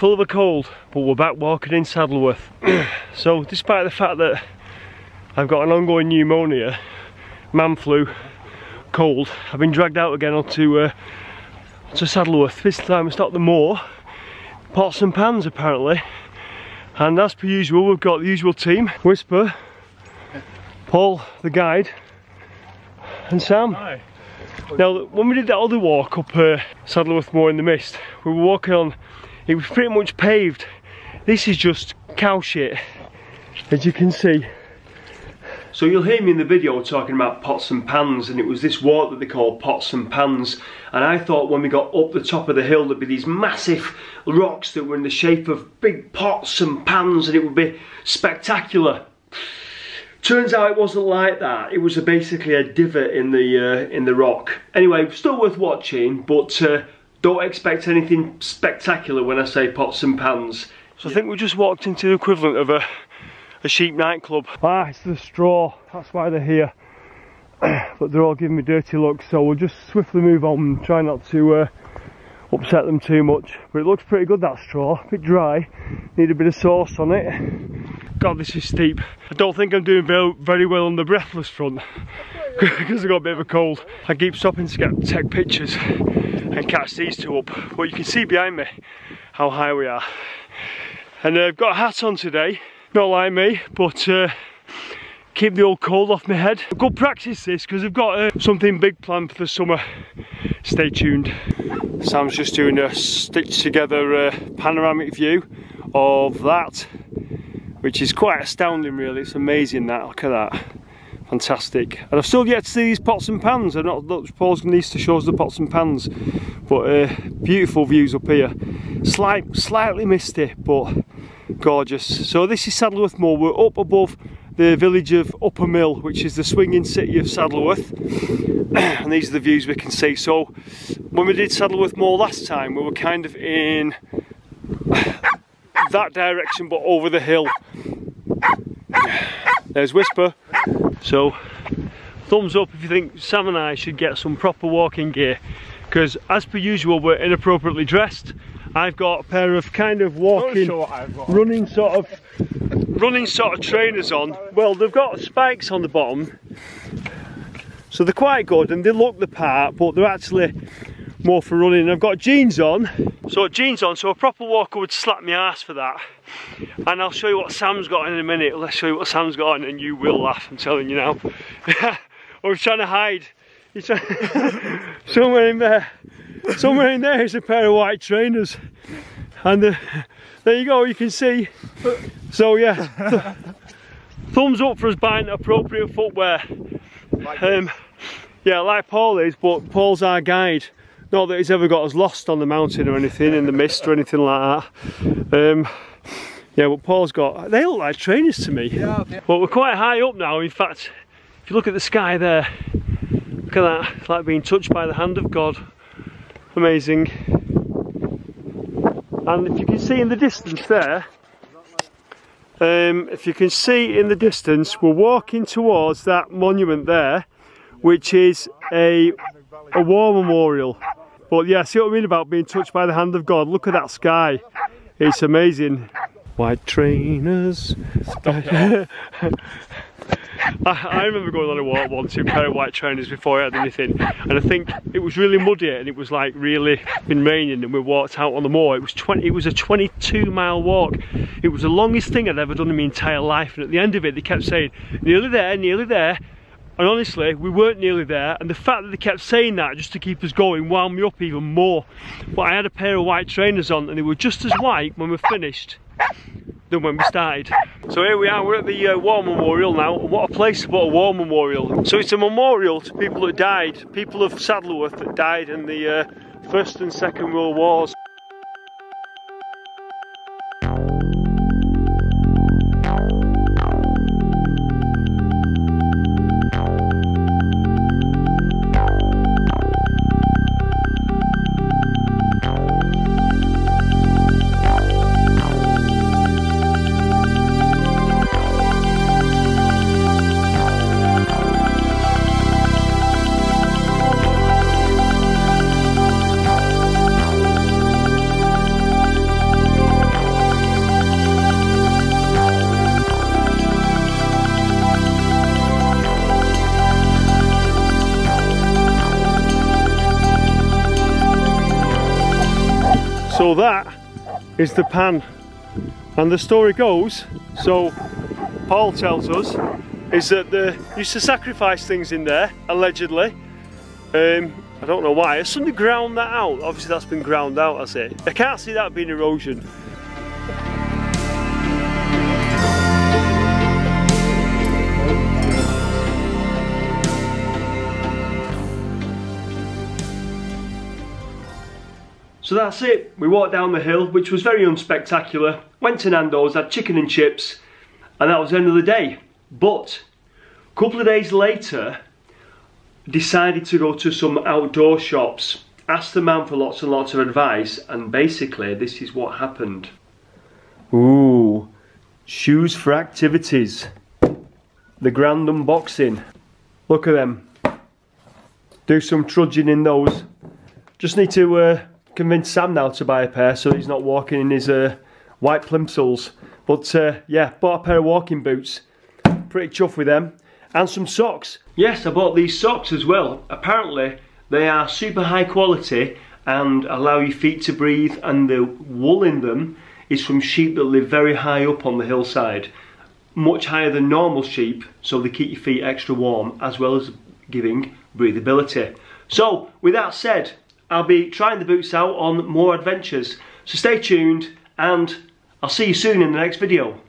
full of a cold, but we're back walking in Saddleworth. So despite the fact that I've got an ongoing pneumonia, man flu, cold, I've been dragged out again onto Saddleworth. This time it's not the moor, pots and pans apparently. And as per usual, we've got the usual team: Whisper, Paul the guide, and Sam. Hi. Now, when we did that other walk up Saddleworth Moor in the mist, we were walking on, it was pretty much paved. This is just cow shit, as you can see. So you'll hear me in the video talking about pots and pans, and it was this walk that they call pots and pans. And I thought when we got up the top of the hill there'd be these massive rocks that were in the shape of big pots and pans, and it would be spectacular. Turns out it wasn't like that. It was basically a divot in the rock. Anyway, still worth watching, but don't expect anything spectacular when I say pots and pans. So I think we just walked into the equivalent of a sheep nightclub. Ah, it's the straw. That's why they're here. But they're all giving me dirty looks, so we'll just swiftly move on and try not to upset them too much. But it looks pretty good, that straw. A bit dry. Need a bit of sauce on it. God, this is steep. I don't think I'm doing very well on the breathless front because I've got a bit of a cold. I keep stopping to take pictures and catch these two up. But you can see behind me how high we are. And I've got a hat on today, not like me, but keep the old cold off my head. Good practice this because I've got something big planned for the summer. Stay tuned. Sam's just doing a stitch together panoramic view of that, which is quite astounding really. It's amazing that, look at that. Fantastic. And I've still yet to see these pots and pans. I'm not, Paul's needs to show us the pots and pans. But beautiful views up here. Slightly misty, but gorgeous. So this is Saddleworth Moor. We're up above the village of Uppermill, which is the swinging city of Saddleworth. And these are the views we can see. So when we did Saddleworth Moor last time, we were kind of in that direction but over the hill. There's Whisper. So thumbs up if you think Sam and I should get some proper walking gear, because as per usual we're inappropriately dressed. I've got a pair of kind of walking, running sort of trainers on. Well, they've got spikes on the bottom, so they're quite good and they look the part, but they're actually more for running. I've got jeans on, so a proper walker would slap my ass for that. And I'll show you what Sam's got in a minute. Let's show you what Sam's got on and you will laugh, I'm telling you now. Or he's trying to hide. He's trying somewhere in there is a pair of white trainers. And there you go, you can see. So yeah, thumbs up for us buying appropriate footwear. Yeah, like Paul is, but Paul's our guide. Not that he's ever got us lost on the mountain or anything, in the mist or anything like that. Yeah, but Paul's got, they look like trainers to me. Yeah. But we're quite high up now. In fact, if you look at the sky there, look at that, it's like being touched by the hand of God. Amazing. And if you can see in the distance there, we're walking towards that monument there, which is a war memorial. But yeah, see what I mean about being touched by the hand of God? Look at that sky. It's amazing. White trainers. I remember going on a walk once in a pair of white trainers before I had anything, and I think it was really muddy and it was like really been raining, and we walked out on the moor. It was a 22-mile walk. It was the longest thing I'd ever done in my entire life, and at the end of it they kept saying nearly there, nearly there. And honestly, we weren't nearly there, and the fact that they kept saying that just to keep us going wound me up even more. But I had a pair of white trainers on and they were just as white when we finished than when we started. So here we are, we're at the War Memorial now, and what a place to put a war memorial. So it's a memorial to people that died, people of Saddleworth that died in the First and Second World Wars. So that is the pan, and the story goes, so Paul tells us, is that they used to sacrifice things in there, allegedly. I don't know why. Has somebody ground that out? Obviously that's been ground out, has it? I can't see that being erosion. So that's it. We walked down the hill, which was very unspectacular. Went to Nando's, had chicken and chips, and that was the end of the day. But a couple of days later, decided to go to some outdoor shops, asked the man for lots and lots of advice, and basically this is what happened. Ooh, shoes for activities. The grand unboxing. Look at them. Do some trudging in those. Just need to convince Sam now to buy a pair so he's not walking in his white plimsolls. But yeah, bought a pair of walking boots. Pretty chuffed with them. And some socks. Yes, I bought these socks as well. Apparently they are super high quality and allow your feet to breathe, and the wool in them is from sheep that live very high up on the hillside. Much higher than normal sheep, so they keep your feet extra warm as well as giving breathability. So with that said, I'll be trying the boots out on more adventures. So stay tuned and I'll see you soon in the next video.